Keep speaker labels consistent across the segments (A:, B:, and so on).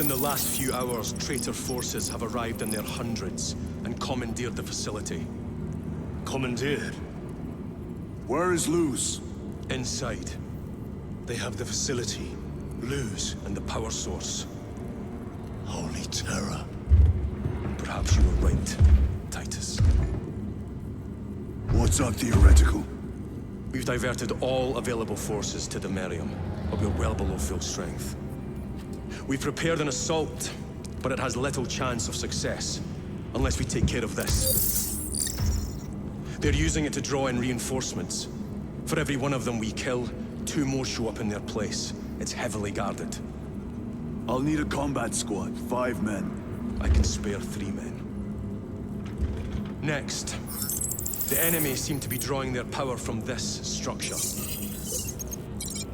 A: Within the last few hours, traitor forces have arrived in their hundreds and commandeered the facility.
B: Commandeered?
C: Where is Luz?
A: Inside. They have the facility, Luz, and the power source.
B: Holy terror.
A: Perhaps you were right, Titus.
C: What's our theoretical?
A: We've diverted all available forces to Demerium, but we're well below full strength. We've prepared an assault, but it has little chance of success, unless we take care of this. They're using it to draw in reinforcements. For every one of them we kill, 2 more show up in their place. It's heavily guarded.
C: I'll need a combat squad, 5 men.
A: I can spare 3 men. Next, the enemy seem to be drawing their power from this structure.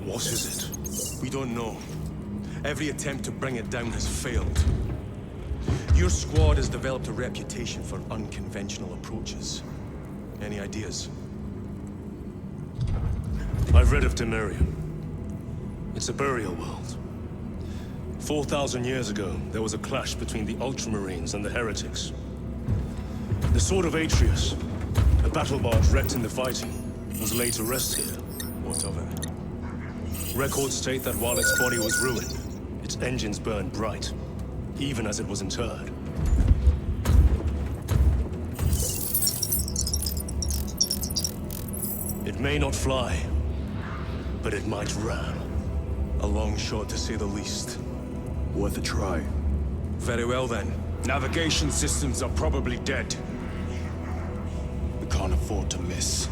B: What is it?
A: We don't know. Every attempt to bring it down has failed. Your squad has developed a reputation for unconventional approaches. Any ideas?
B: I've read of Demerium. It's a burial world. 4,000 years ago, there was a clash between the Ultramarines and the Heretics. The Sword of Atreus, a battle barge wrecked in the fighting, was laid to rest here.
A: What of it?
B: Records state that while its body was ruined, its engines burned bright, even as it was interred. It may not fly, but it might ram.
A: A long shot, to say the least.
C: Worth a try.
A: Very well, then.
D: Navigation systems are probably dead. We can't afford to miss.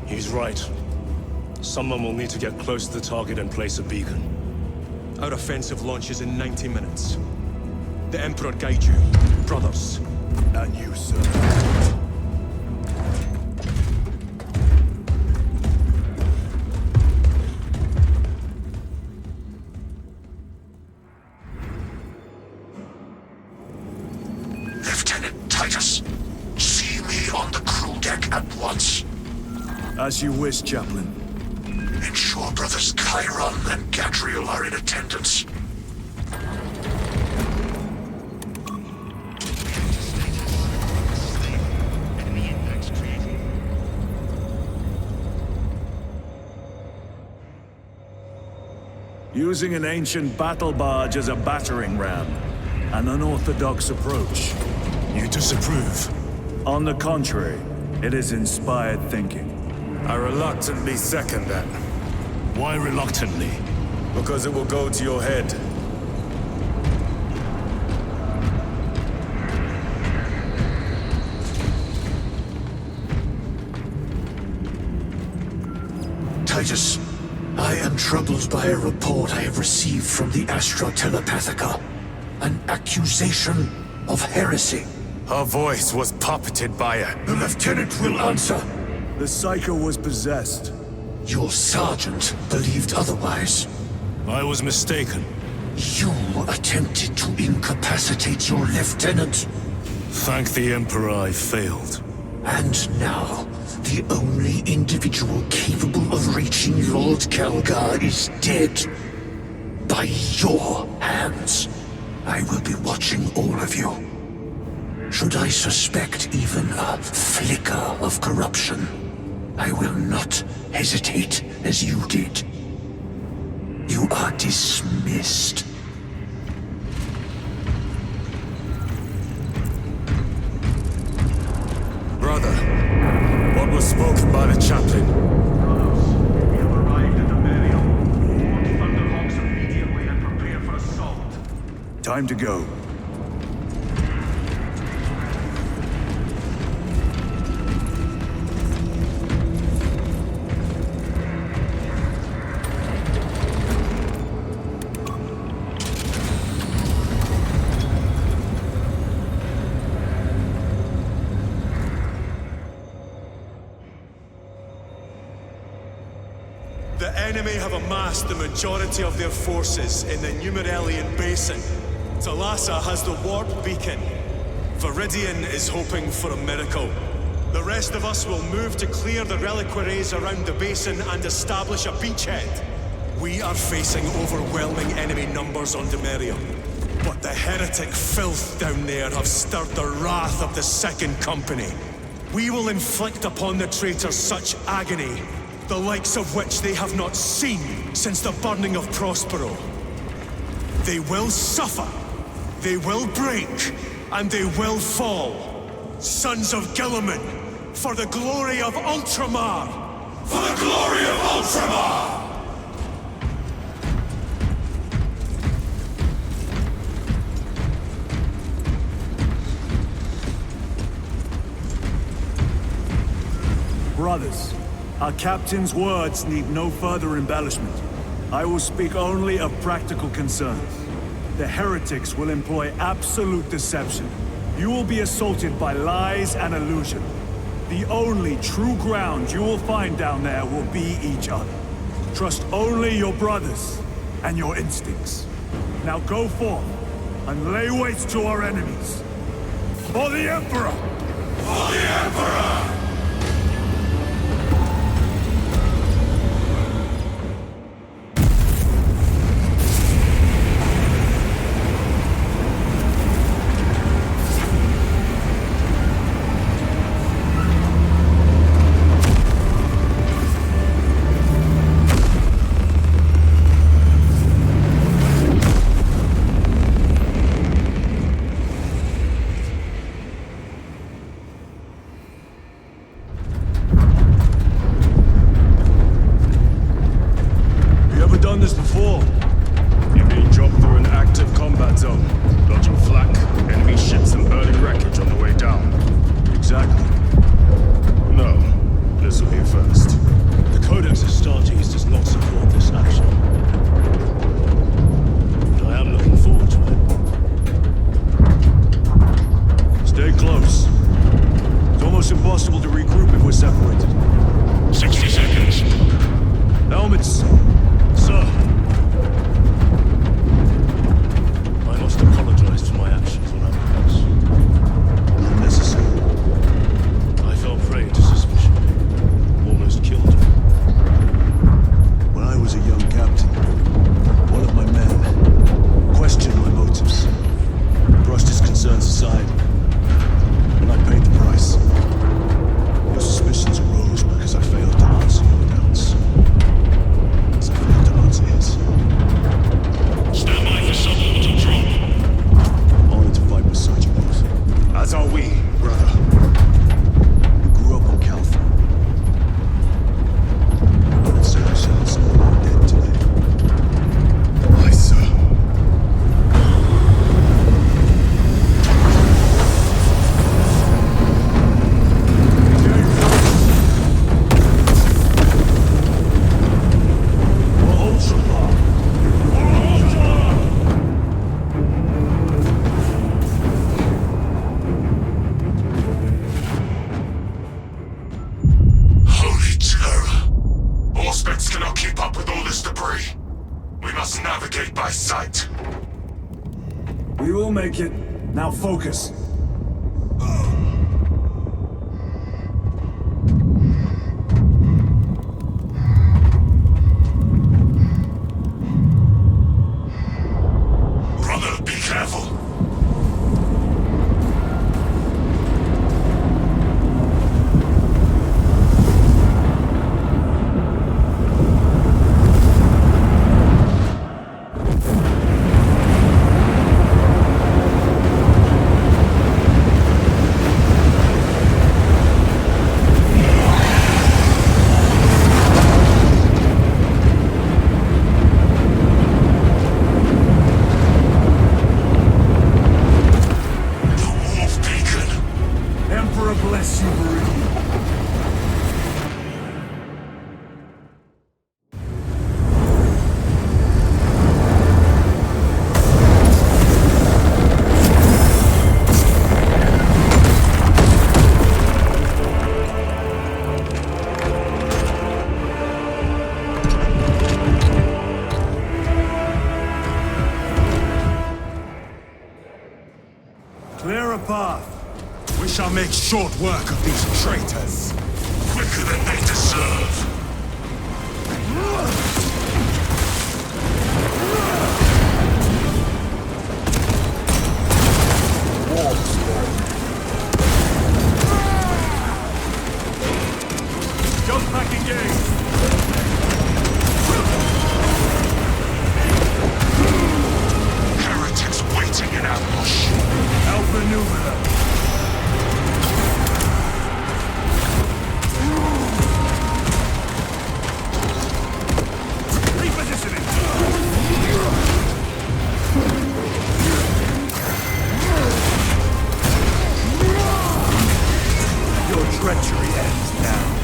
B: He's right. Someone will need to get close to the target and place a beacon.
A: Our offensive launches in 90 minutes. The Emperor guide you, brothers.
C: And you, sir.
E: Lieutenant Titus, see me on the crew deck at once.
C: As you wish, Chaplain.
E: Ensure brothers Chiron and Gadriel are in attendance.
C: Using an ancient battle barge as a battering ram. An unorthodox approach.
B: You disapprove?
C: On the contrary, it is inspired thinking.
D: I reluctantly second that.
B: Why reluctantly?
D: Because it will go to your head.
E: Titus, I am troubled by a report I have received from the Astra Telepathica. An accusation of heresy.
D: Her voice was puppeted by a...
E: The lieutenant will answer.
C: The Psycho was possessed.
E: Your sergeant believed otherwise.
B: I was mistaken.
E: You attempted to incapacitate your lieutenant.
B: Thank the Emperor I failed.
E: And now, the only individual capable of reaching Lord Kelgar is dead. By your hands. I will be watching all of you. Should I suspect even a flicker of corruption, I will not hesitate as you did. You are dismissed.
D: Brother, what was spoken by the chaplain?
F: Brothers, we have arrived at Demerium. Launch Thunderhawks immediately and prepare for assault.
C: Time to go.
A: The enemy have amassed the majority of their forces in the Numeralian Basin. Thalassa has the warp beacon. Viridian is hoping for a miracle. The rest of us will move to clear the reliquaries around the basin and establish a beachhead. We are facing overwhelming enemy numbers on Demerium. But the heretic filth down there have stirred the wrath of the Second Company. We will inflict upon the traitors such agony, the likes of which they have not seen since the burning of Prospero. They will suffer, they will break, and they will fall. Sons of Gilliman, for the glory of Ultramar! For the glory of Ultramar!
C: Brothers, our captain's words need no further embellishment. I will speak only of practical concerns. The heretics will employ absolute deception. You will be assaulted by lies and illusion. The only true ground you will find down there will be each other. Trust only your brothers and your instincts. Now go forth and lay waste to our enemies. For the Emperor! For the Emperor! We will make it. Now focus.
E: Brother, be careful.
C: Clear a path. We shall make short work of these traitors.
E: Quicker than they deserve.
C: treachery ends now.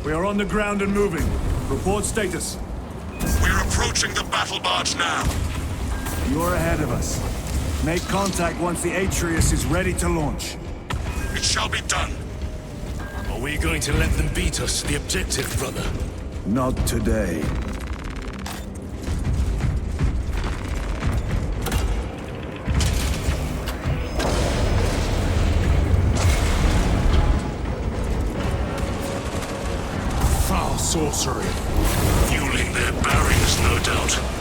C: We are on the ground and moving. Report status.
E: We're approaching the battle barge now.
C: You're ahead of us. Make contact once the Atreus is ready to launch.
E: It shall be done.
B: Are we going to let them beat us to the objective, brother?
C: Not today.
B: Sorcery.
E: Fueling their barriers, no doubt.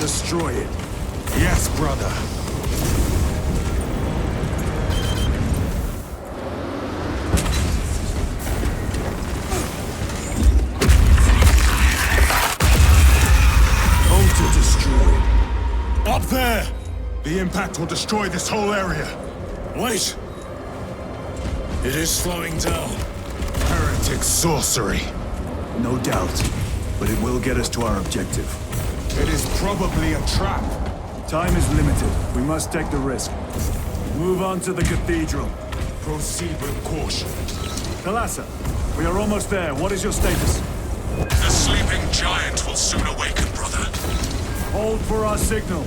C: Destroy it.
D: Yes, brother.
C: Altar destroyed.
D: Up there! The impact will destroy this whole area.
B: Wait! It is slowing down.
D: Heretic sorcery.
C: No doubt, but it will get us to our objective.
D: It is probably a trap.
C: Time is limited. We must take the risk. Move on to the cathedral.
D: Proceed with caution.
C: Thalassa, we are almost there. What is your status?
E: The sleeping giant will soon awaken, brother.
C: Hold for our signal.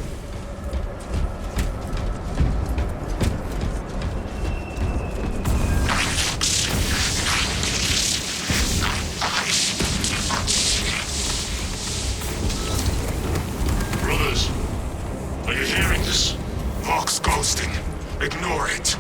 E: Brothers, are you hearing this? Vox ghosting. Ignore it.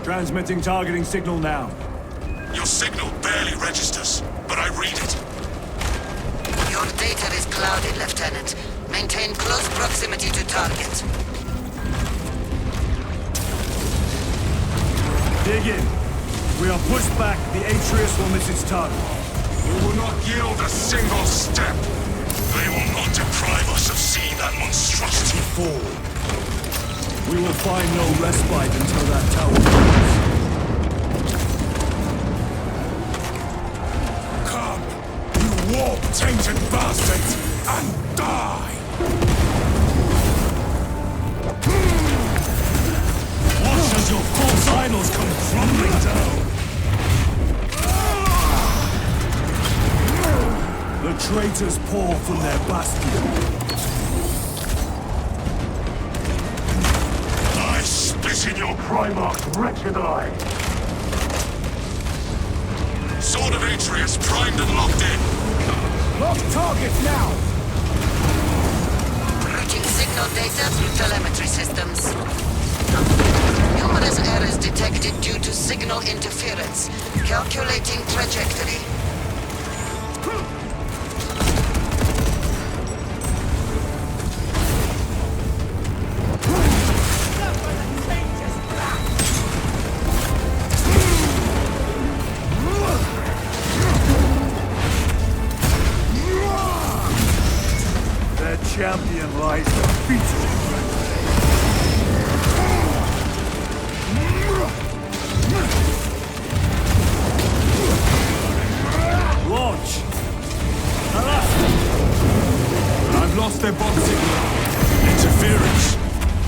C: Transmitting targeting signal now.
B: Your signal barely registers, but I read it.
G: Your data is clouded, Lieutenant. Maintain close proximity to target.
C: Dig in. We are pushed back. The Atreus will miss its target.
B: We will not yield a single step. They will not deprive us of seeing that monstrosity fall.
C: We will find no respite until that tower falls.
B: Come, you warp-tainted bastards, and die!
C: Watch as your false idols come crumbling down! The traitors pour from their bastion.
B: I spit in your Primarch's wretched eye! Sword of Atreus primed and locked in!
C: Lock targets now!
G: Routing signal data through telemetry systems. Numerous errors detected due to signal interference. Calculating trajectory.
C: Champion lies defeated. Launch! I've lost their bomb signal.
B: Interference!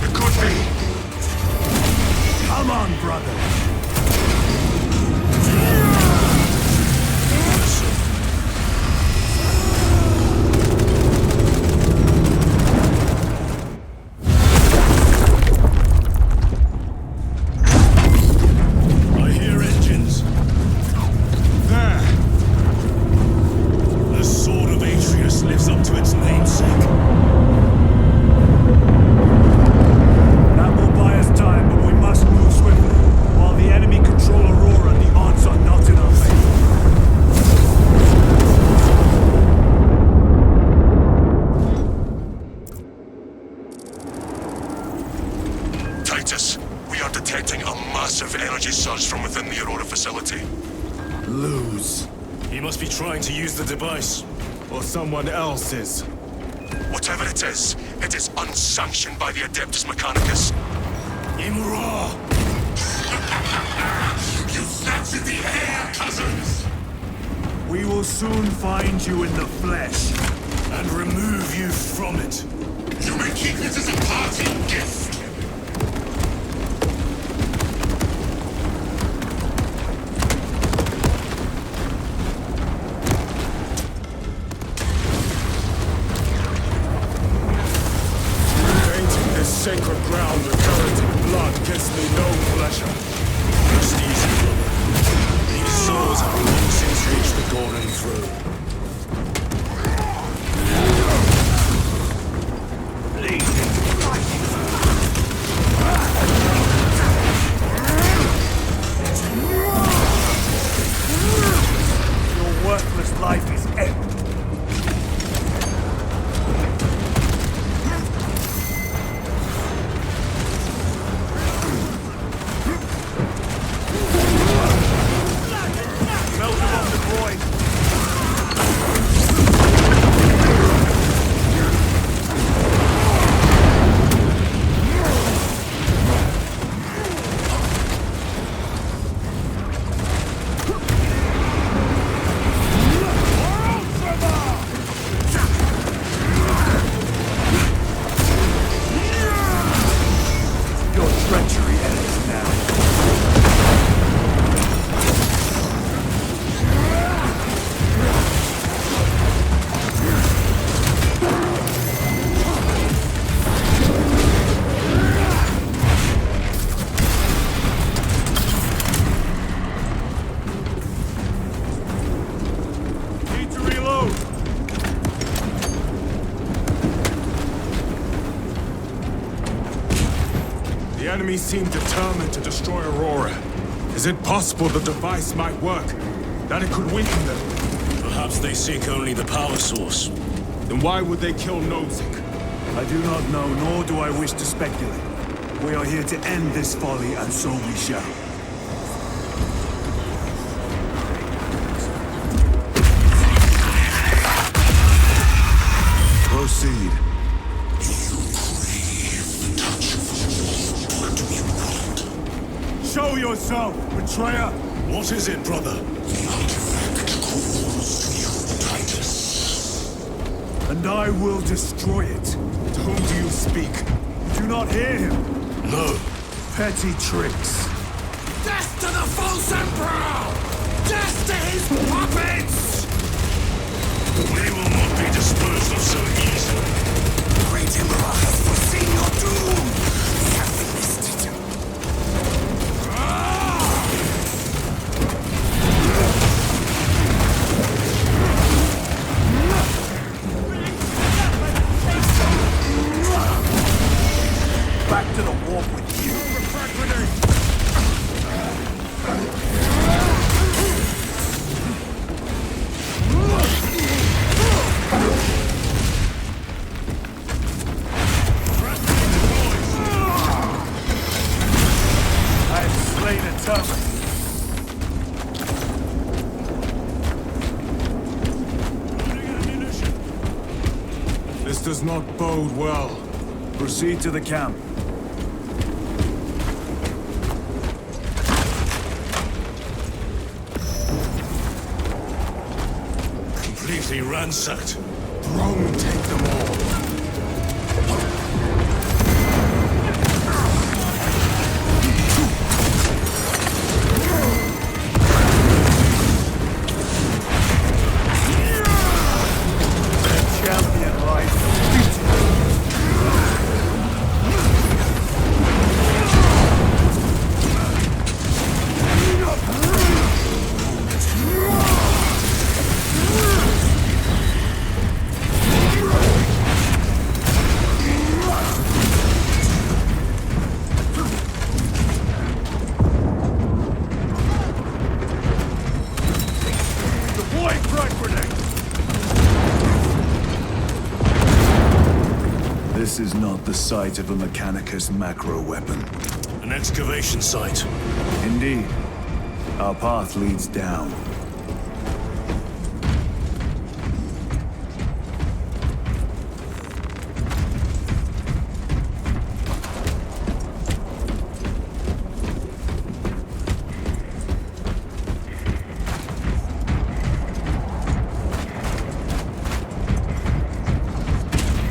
B: It could be!
C: Come on, brother! That will buy us time, but we must move swiftly. While the enemy control Aurora, the odds are not in our favor.
B: Titus, we are detecting a massive energy surge from within the Aurora facility.
C: Lose.
B: He must be trying to use the device.
C: Or someone else is.
B: Whatever it is unsanctioned by the Adeptus Mechanicus.
E: Imura! You snatched at the air, cousins!
C: We will soon find you in the flesh.
B: And remove you from it.
E: You may keep it as a parting gift!
B: Sacred ground recurrent in blood gives me no pleasure. Rest easy, brother. These souls have long since reached the golden throne.
C: Your worthless life is empty.
B: The enemy seem determined to destroy Aurora.
D: Is it possible the device might work? That it could weaken them?
B: Perhaps they seek only the power source.
D: Then why would they kill Nozick?
C: I do not know, nor do I wish to speculate. We are here to end this folly, and so we shall. Proceed. Show yourself, betrayer!
B: What is it, brother?
E: The artifact calls you, Titus.
C: And I will destroy it.
D: To whom do you speak?
C: Do not hear him.
B: No.
C: Petty tricks.
E: Death to the false emperor! Death to his puppets!
B: We will not be disposed of so easily.
E: The great emperor has foreseen your doom! We have witnessed it.
C: Back to the warp with you. I have slain a terminus.
D: This does not bode well.
C: Proceed to the camp.
B: Completely ransacked.
D: Rome take them all.
C: Champion life. Deploy frag grenade! This is not the site of a Mechanicus macro weapon.
B: An excavation site.
C: Indeed. Our path leads down.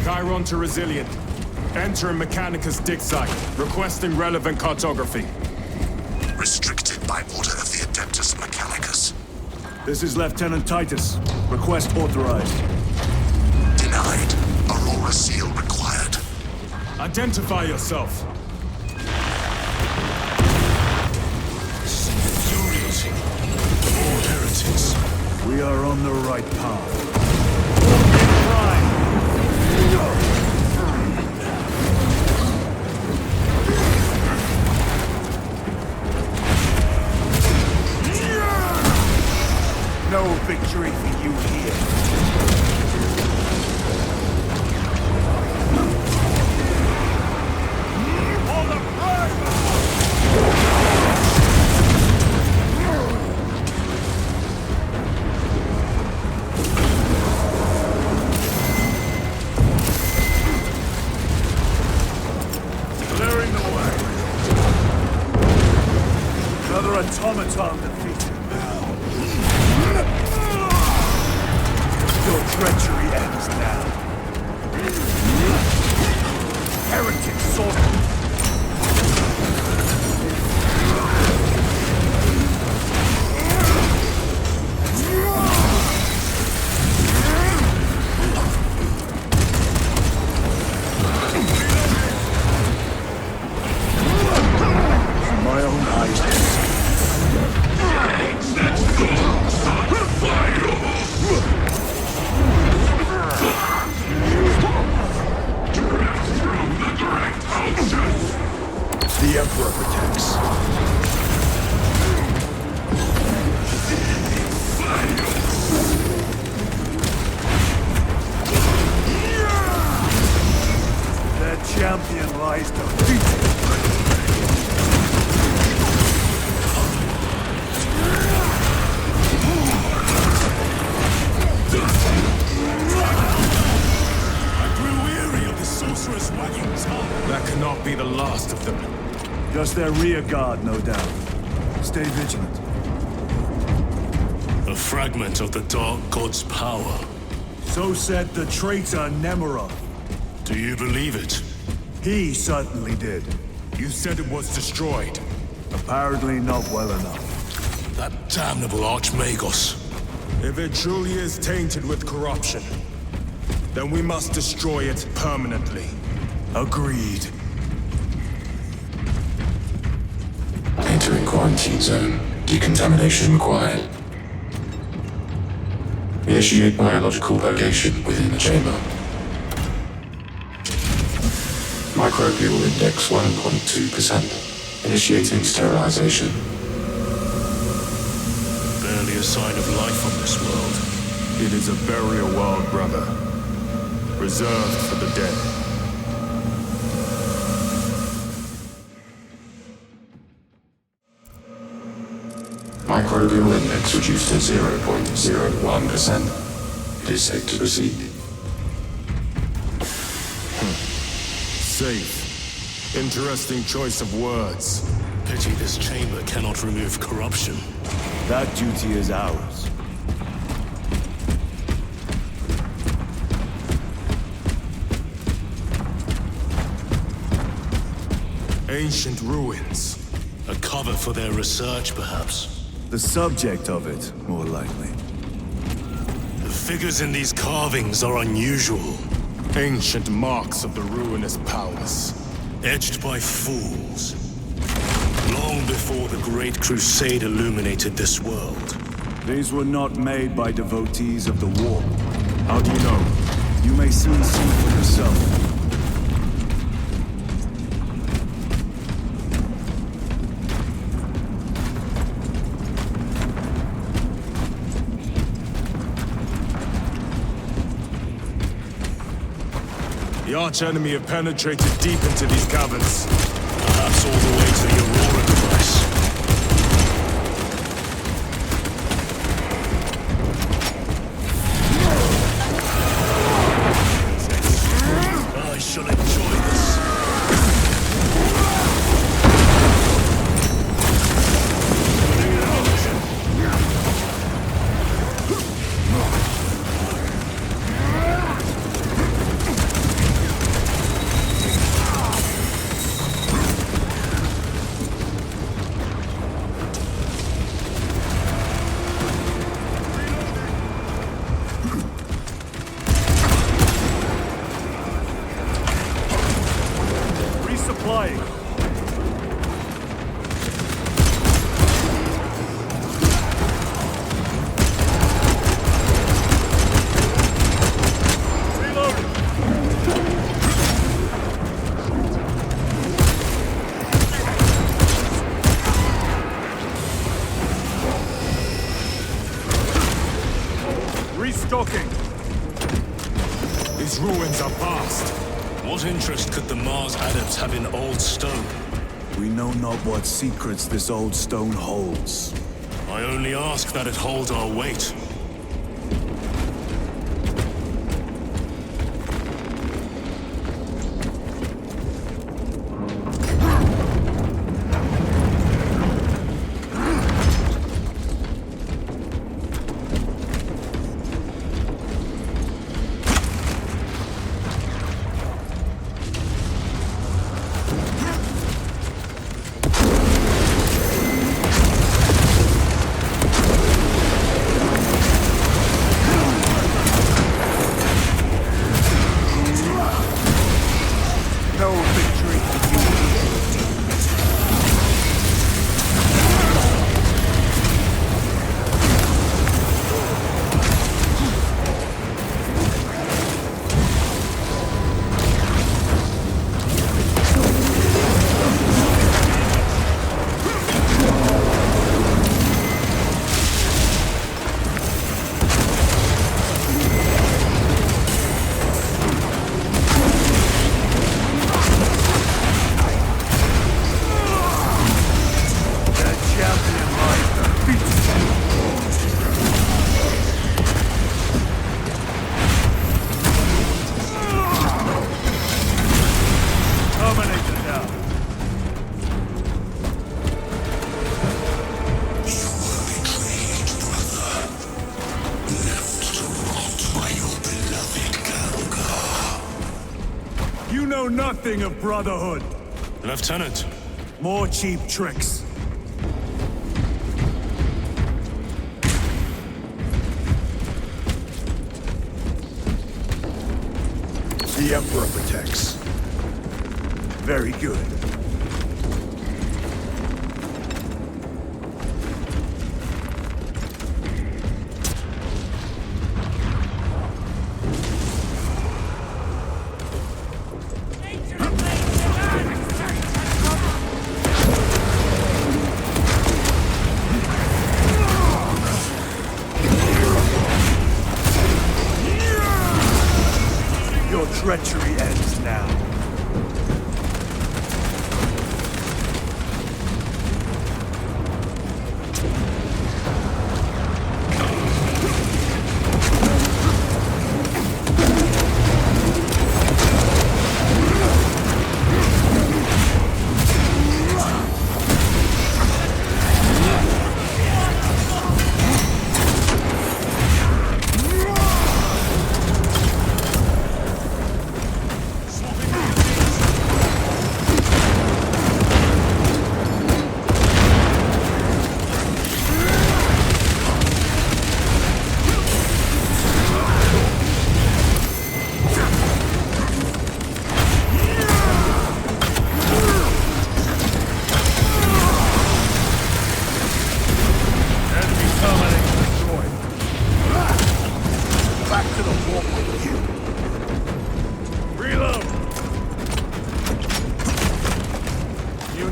D: Chiron to Resilient. Enter Mechanicus dig site, requesting relevant cartography.
E: Restricted by order of the Adeptus Mechanicus.
C: This is Lieutenant Titus. Request authorized.
E: Denied. Aurora seal required.
D: Identify yourself.
B: Infuriating. All heretics.
C: We are on the right path. Prime. No victory for you here. On the clearing the way. Another automaton defeated. Your Just their rear guard, no doubt. Stay vigilant.
B: A fragment of the Dark God's power.
C: So said the traitor Demerium.
B: Do you believe it?
C: He certainly did.
D: You said it was destroyed.
C: Apparently not well enough.
B: That damnable Archmagos.
D: If it truly is tainted with corruption, then we must destroy it permanently.
C: Agreed.
H: Entering quarantine zone. Decontamination required. Initiate biological purgation within the chamber. Microbial index 1.2%. Initiating sterilization.
B: Barely a sign of life on this world.
D: It is a burial world, brother. Reserved for the dead.
H: Microbial index reduced to 0.01%. It is safe to proceed.
D: Safe. Interesting choice of words.
B: Pity this chamber cannot remove corruption.
C: That duty is ours.
D: Ancient ruins.
B: A cover for their research, perhaps.
C: The subject of it, more likely.
B: The figures in these carvings are unusual.
D: Ancient marks of the ruinous powers.
B: Etched by fools. Long before the Great Crusade illuminated this world.
C: These were not made by devotees of the war.
D: How do you know?
C: You may soon see for yourself.
D: The archenemy have penetrated deep into these caverns.
B: Perhaps all the way to the Aurora device. I shall enjoy this.
C: Resupplying. Restocking.
D: These ruins are vast.
B: What interest could the Mars adepts have in old stone?
C: We know not what secrets this old stone holds.
B: I only ask that it holds our weight.
C: know nothing of brotherhood.
B: Lieutenant,
C: More cheap tricks. The Emperor protects. Very good. Your treachery ends now.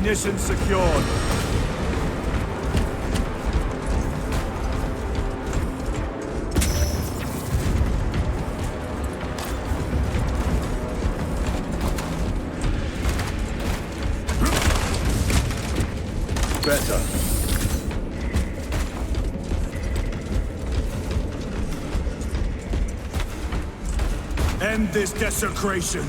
C: Munition secured. Better. End this desecration.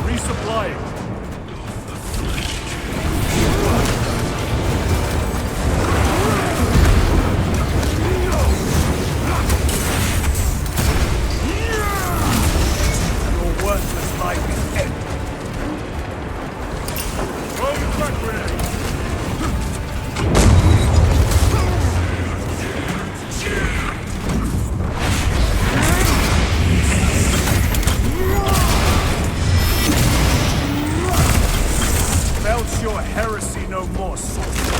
C: Resupplying. Your worthless life is ended. Belch your heresy no more, sorcerer.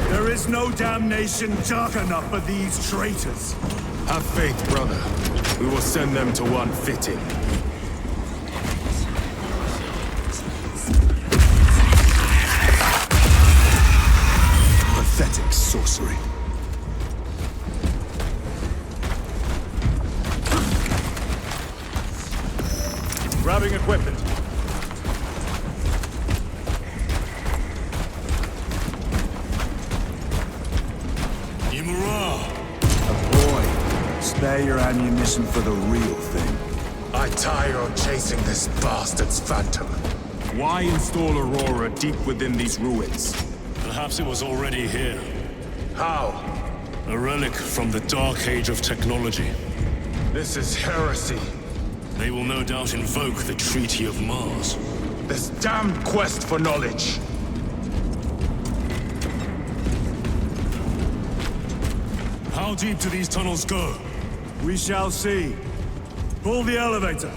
C: There is no damnation dark enough for these traitors.
D: Have faith, brother. We will send them to one fitting.
C: Pathetic sorcery. Grabbing equipment. Spare your ammunition for the real thing.
D: I tire of chasing this bastard's phantom. Why install Aurora deep within these ruins?
B: perhaps it was already here.
D: How?
B: A relic from the dark age of technology.
D: This is heresy.
B: They will no doubt invoke the Treaty of Mars.
D: This damned quest for knowledge.
B: How deep do these tunnels go?
C: We shall see. Pull the elevator.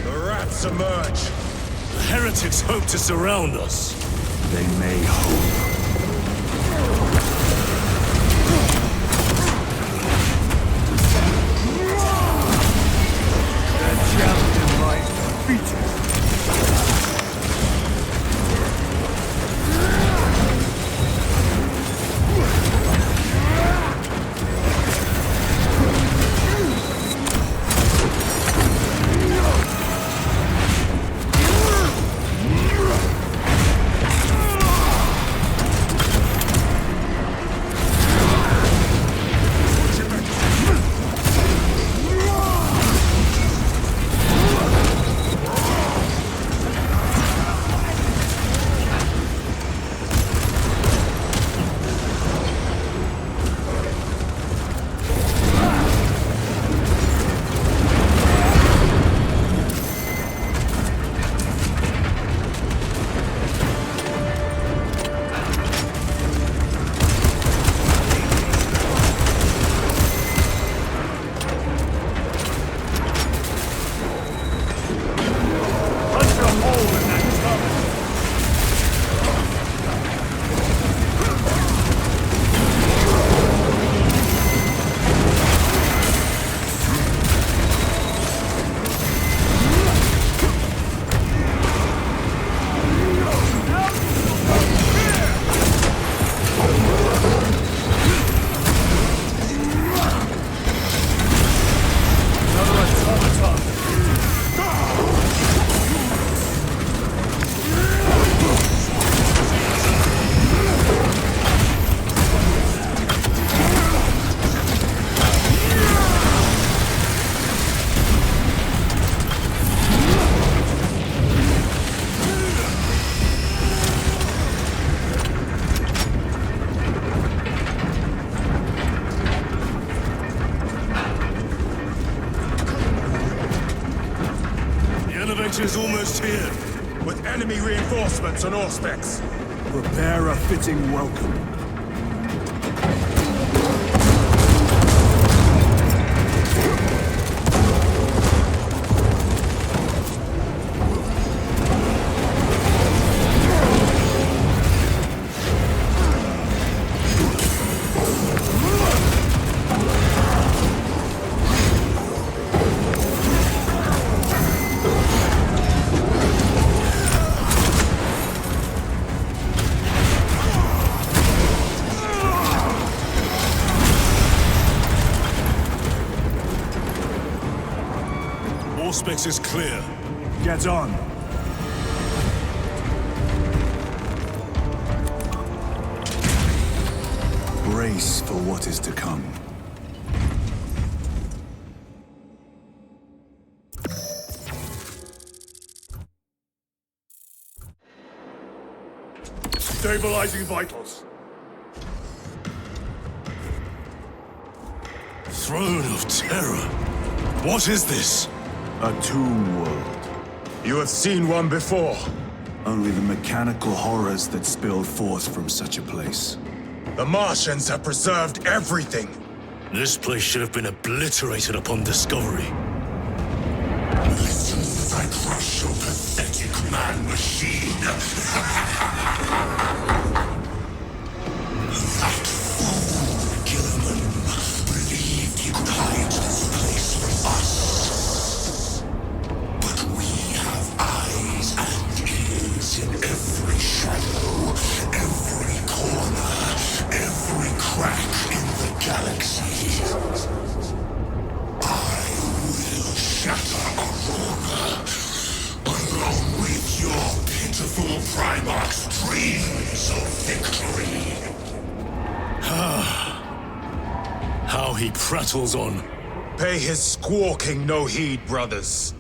D: The rats emerge.
B: The heretics hope to surround us.
C: They may hope.
B: is almost here, with enemy reinforcements on all specs.
C: Prepare a fitting welcome.
B: Specs is clear.
C: Get on. Brace for what is to come.
B: Stabilizing vitals. Throne of Terror. What is this?
C: A tomb world.
B: You have seen one before.
C: Only the mechanical horrors that spilled forth from such a place.
B: The Martians have preserved everything. This place should have been obliterated upon discovery.
E: Listen as I crush your pathetic man-machine. That fool, Gilliman, believed he could hide this place from us. But we have eyes and ears in every shadow, every corner, every crack in the galaxy. I will shatter Aurora, along with your pitiful Primarch's dreams of victory.
B: How he prattles on.
I: Pay his squawking no heed, brothers.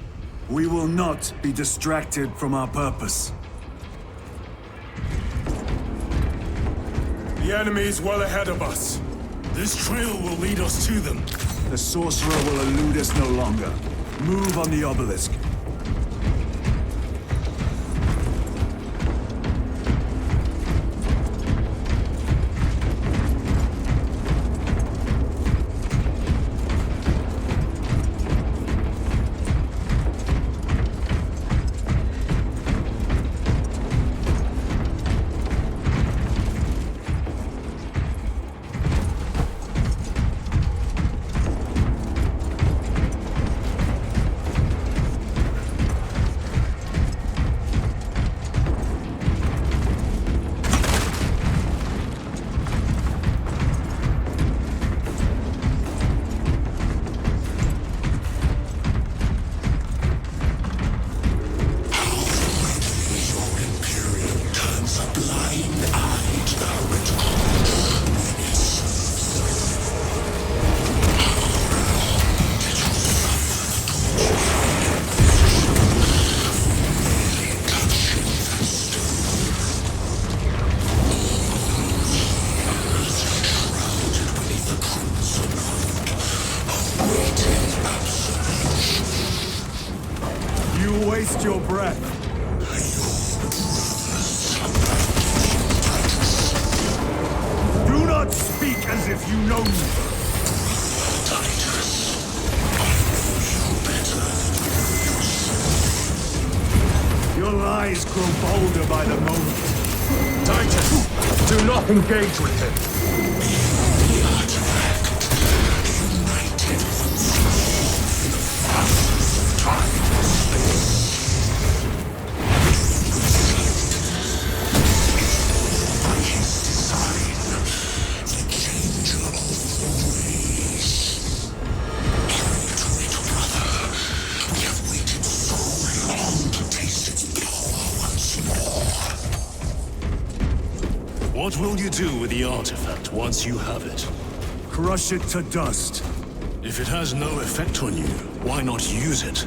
C: We will not be distracted from our purpose.
D: The enemy is well ahead of us.
B: This trail will lead us to them.
C: The sorcerer will elude us no longer. Move on the obelisk. Waste your breath. Do not speak as if you know me.
E: Titus, I know you better.
C: Your lies grow bolder by the moment.
I: Titus, do not engage with him.
E: The artifact united once more in the fastest of time and space.
B: What will you do with the artifact once you have it?
C: Crush it to dust.
B: If it has no effect on you, why not use it?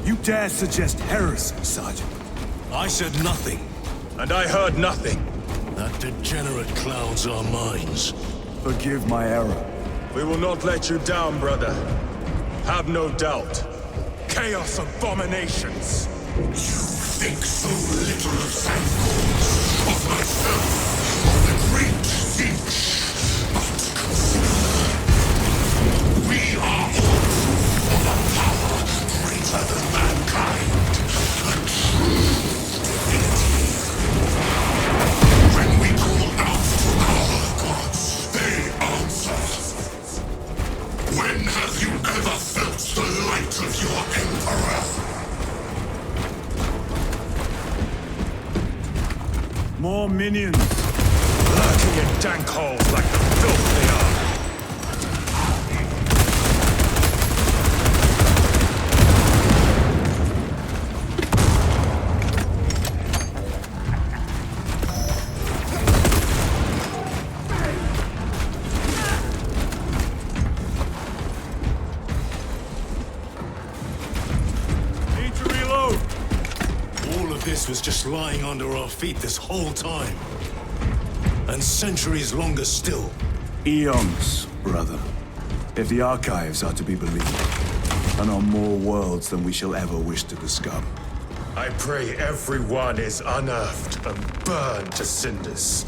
C: You dare suggest heresy, Sergeant?
B: I said nothing.
I: And I heard nothing.
B: That degenerate clouds our minds.
C: Forgive my error.
I: We will not let you down, brother. Have no doubt. Chaos abominations.
E: Think so little of Sanford, of myself, of the great siege. But consider, we are all proof of a power greater than mankind, a true divinity. When we call out to our gods, they answer. When have you ever felt the light of your Emperor?
C: More minions!
I: Lurking in dank holes like the filth they are.
C: Need to reload!
B: All of this was just lying under our feet this whole time. And centuries longer still.
C: Eons, brother. If the archives are to be believed. And on more worlds than we shall ever wish to discover.
I: I pray everyone is unearthed and burned to cinders.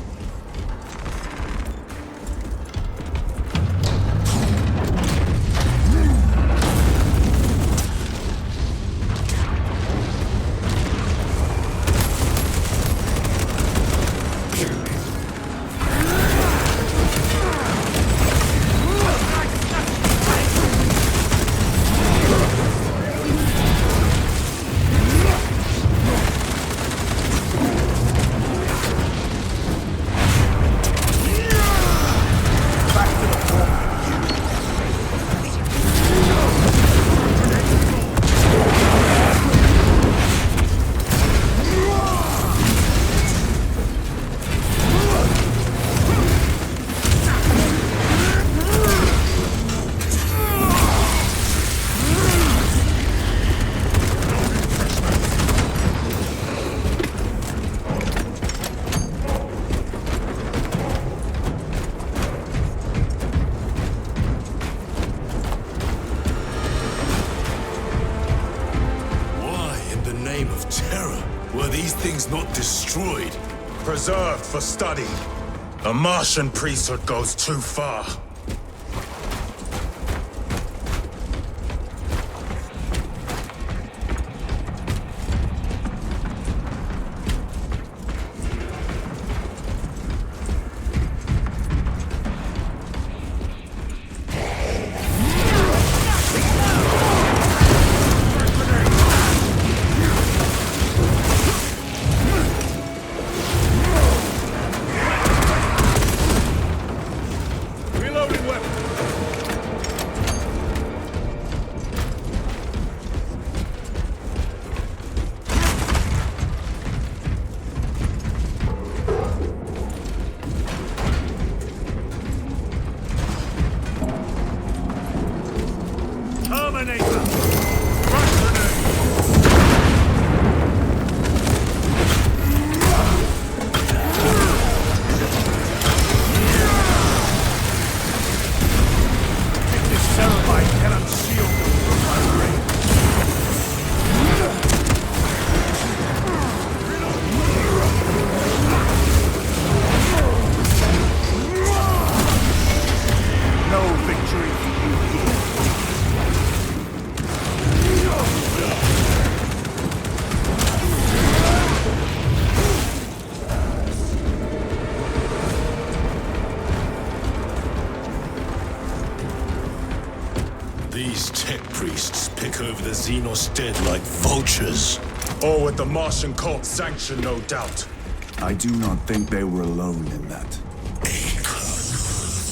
B: Not destroyed.
I: Preserved for study. A Martian priesthood goes too far.
B: These tech priests pick over the Xenos dead like vultures.
I: Or with the Martian cult's sanction, no doubt.
C: I do not think they were alone in that.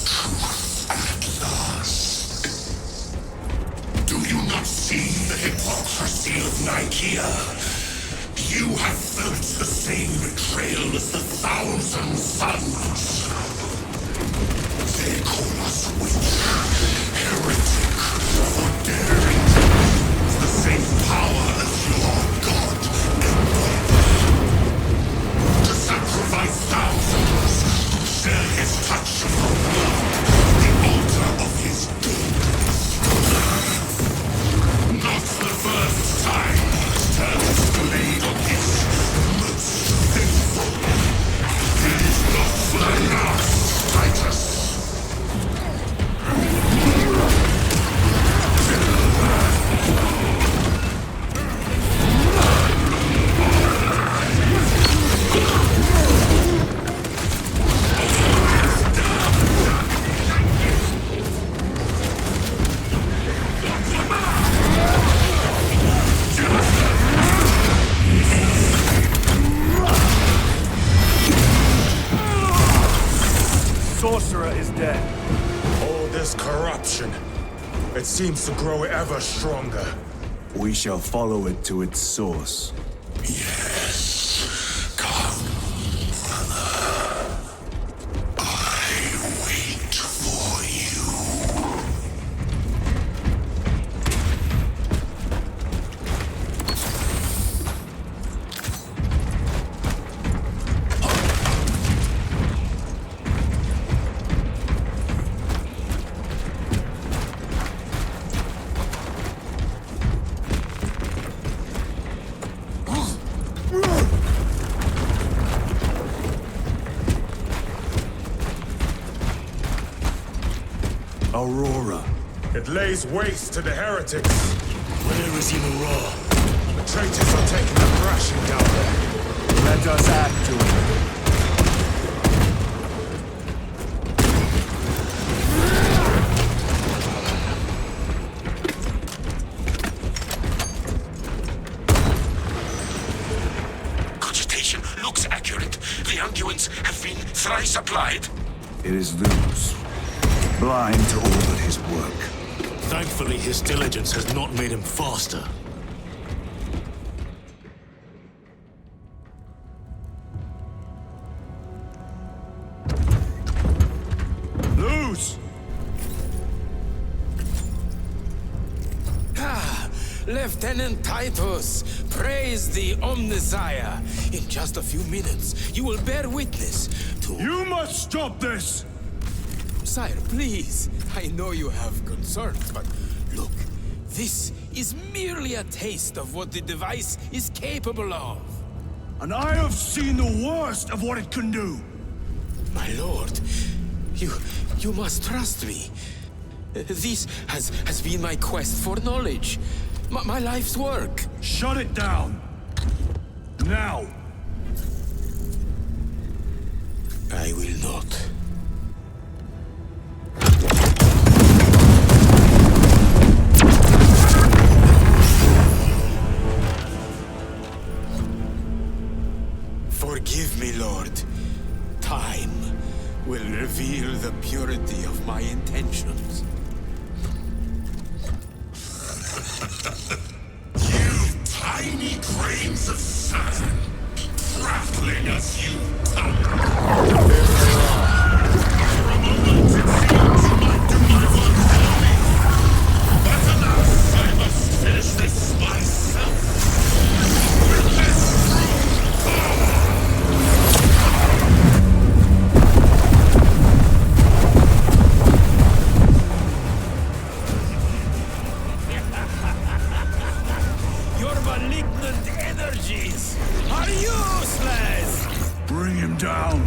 E: Truth at last. Do you not see the hypocrisy of Nicaea? You have felt the same betrayal as the Thousand Sons. They call us witch, heretic, for daring to use the same power as your god, Emperor. To sacrifice thousands who share his touch of the blood, the altar of his goodness. Not the first time this turns to
I: This corruption, it seems to grow ever stronger.
C: We shall follow it to its source.
E: Yes. Come, brother. I wait for you.
C: Aurora.
I: It lays waste to the heretics.
E: Where is Aurora?
I: The traitors are taking a thrashing down there.
C: Let us add to it.
E: Cogitation looks accurate. The unguents have been thrice applied.
C: It is loose. Blind to all but his work.
B: Thankfully, his diligence has not made him faster.
C: Loose!
J: Lieutenant Titus, praise the Omnisire. In just a few minutes, you will bear witness to...
C: You must stop this!
J: Sire, please. I know you have concerns, but look, this is merely a taste of what the device is capable of.
C: And I have seen the worst of what it can do!
J: My lord, you must trust me. This has been my quest for knowledge. My life's work.
C: Shut it down! Now!
J: I will not. Forgive me, Lord. Time will reveal the purity of my intentions.
E: You tiny grains of sand, prattling as you tumble. For a moment it seemed you might do my work for me. But alas, I must finish this myself. With this
J: Your malignant energies are useless!
C: Bring him down!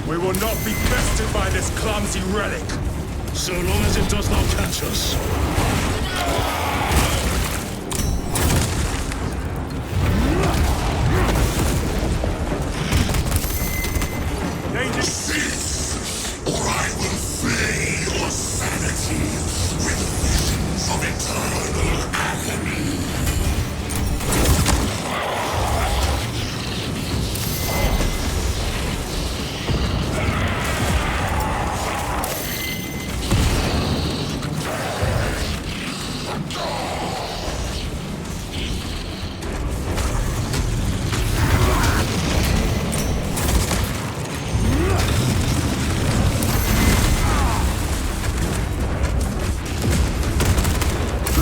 I: We will not be bested by this clumsy relic.
B: So long as it does not catch us.
E: cease, or I will flay your sanity with visions of eternal agony.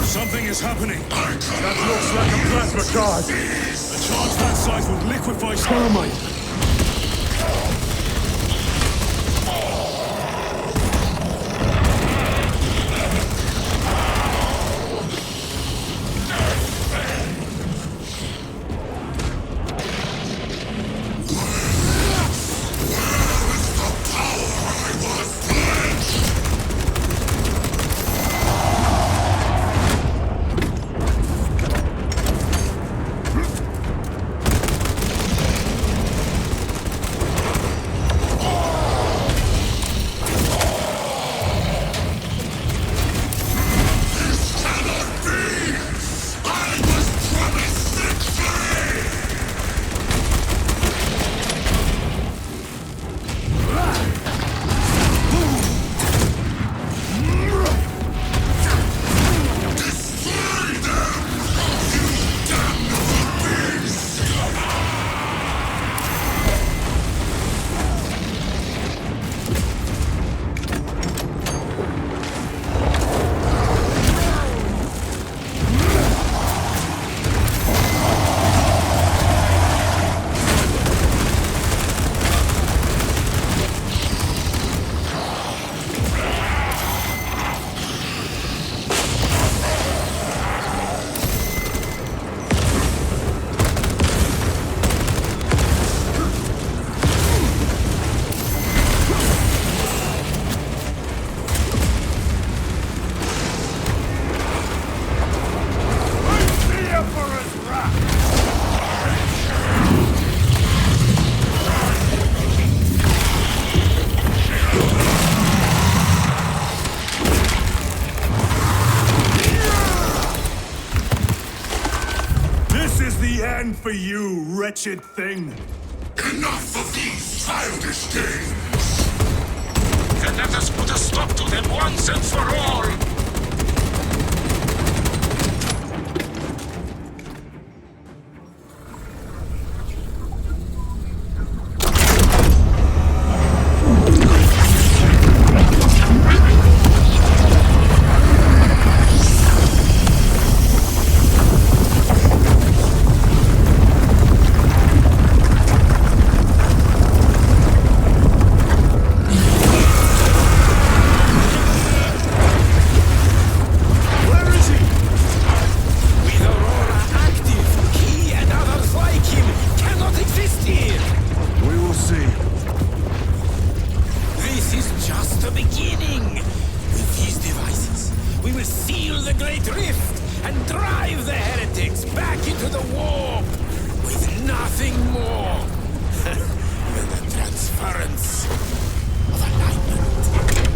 B: Something is happening.
I: That looks like a plasma charge.
B: A charge that size would liquefy thermite.
C: stand for you, wretched thing.
E: Enough of these childish games! And let us put a stop to them once and for all!
J: Nothing more than the transference of alignment.